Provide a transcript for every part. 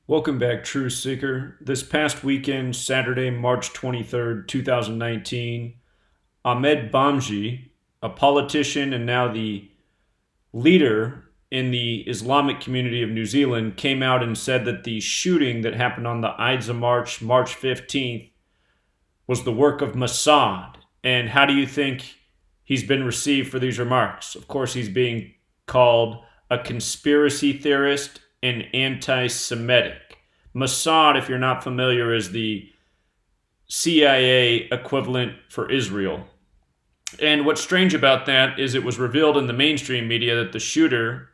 Welcome back, Truth Seeker. This past weekend, Saturday, March 23rd, 2019, Ahmed Bhamji, a politician and now the leader in the Islamic community of New Zealand, came out and said that the shooting that happened on the Ides of March, March 15th, was the work of Mossad. And how do you think he's been received for these remarks? Of course, he's being called a conspiracy theorist and anti-Semitic. Mossad, if you're not familiar, is the CIA equivalent for Israel. And what's strange about that is it was revealed in the mainstream media that the shooter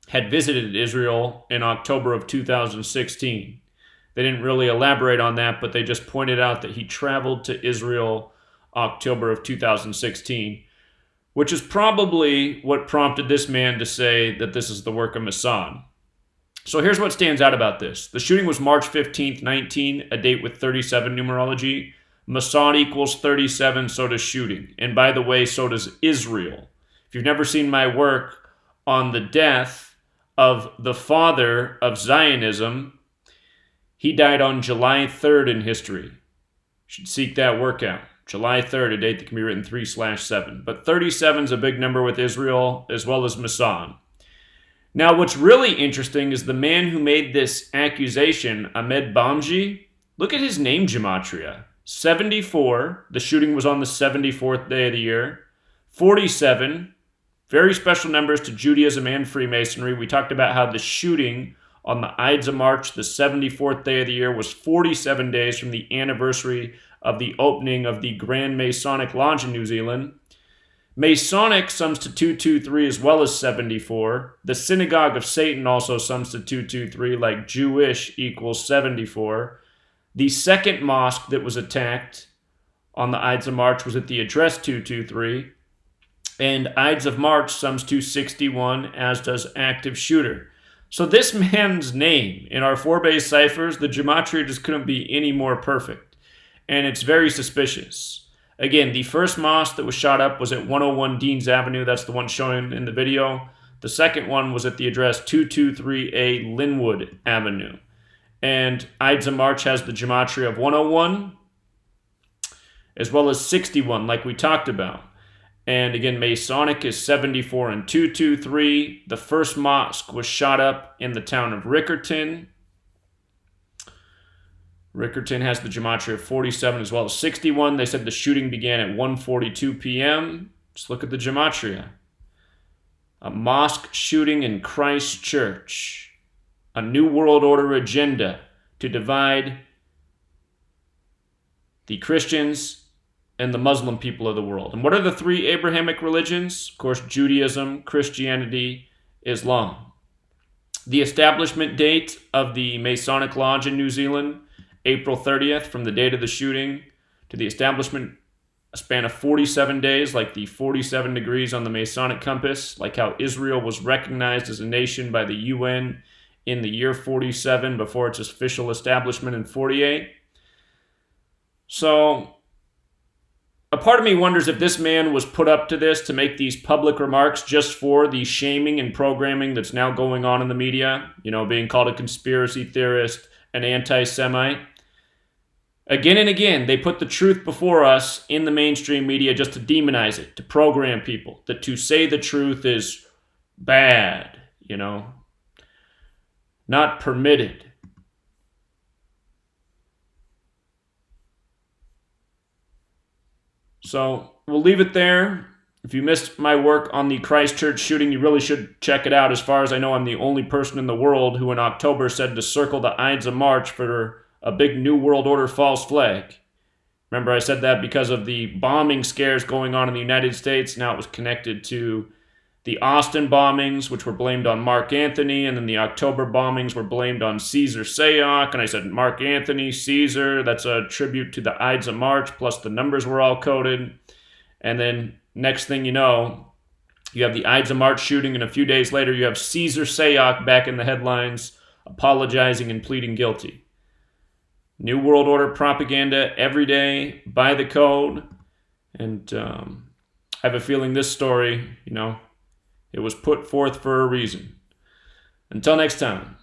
had visited Israel in October of 2016. They didn't really elaborate on that, but they just pointed out that he traveled to Israel October of 2016, which is probably what prompted this man to say that this is the work of Mossad. So here's what stands out about this. The shooting was March 15th, 19, a date with 37 numerology. Mossad equals 37, so does shooting. And by the way, so does Israel. If you've never seen my work on the death of the father of Zionism, he died on July 3rd in history. You should seek that work out. July 3rd, a date that can be written 3/7. But 37 is a big number with Israel as well as Mossad. Now, what's really interesting is the man who made this accusation, Ahmed Bhamji, look at his name gematria. 74, the shooting was on the 74th day of the year. 47, very special numbers to Judaism and Freemasonry. We talked about how the shooting on the Ides of March, the 74th day of the year, was 47 days from the anniversary of the opening of the Grand Masonic Lodge in New Zealand. Masonic sums to 223 as well as 74. The Synagogue of Satan also sums to 223, like Jewish equals 74. The second mosque that was attacked on the Ides of March was at the address 223. And Ides of March sums to 61, as does active shooter. So this man's name in our 4-base ciphers, the gematria just couldn't be any more perfect. And it's very suspicious. Again, the first mosque that was shot up was at 101 Deans Avenue. That's the one shown in the video. The second one was at the address 223A Linwood Avenue. And Ides of March has the gematria of 101 as well as 61, like we talked about. And again, Masonic is 74 and 223. The first mosque was shot up in the town of Riccarton. Riccarton has the gematria of 47 as well as 61. They said the shooting began at 1:42 p.m. Just look at the gematria. A mosque shooting in Christchurch. A New World Order agenda to divide the Christians and the Muslim people of the world. And what are the three Abrahamic religions? Of course, Judaism, Christianity, Islam. The establishment date of the Masonic Lodge in New Zealand, April 30th, from the date of the shooting to the establishment, a span of 47 days, like the 47 degrees on the Masonic compass, like how Israel was recognized as a nation by the UN in the year 47 before its official establishment in 48. So a part of me wonders if this man was put up to this to make these public remarks just for the shaming and programming that's now going on in the media, being called a conspiracy theorist, an anti-Semite. Again and again, they put the truth before us in the mainstream media just to demonize it, to program people, that to say the truth is bad, not permitted. So we'll leave it there. If you missed my work on the Christchurch shooting, you really should check it out. As far as I know, I'm the only person in the world who in October said to circle the Ides of March for a big New World Order false flag. Remember, I said that because of the bombing scares going on in the United States. Now it was connected to the Austin bombings, which were blamed on Mark Anthony, and then the October bombings were blamed on Caesar Sayoc. And I said, Mark Anthony, Caesar, that's a tribute to the Ides of March, plus the numbers were all coded. And then next thing you know, you have the Ides of March shooting, and a few days later you have Caesar Sayoc back in the headlines, apologizing and pleading guilty. New World Order propaganda every day, by the code. And I have a feeling this story, it was put forth for a reason. Until next time.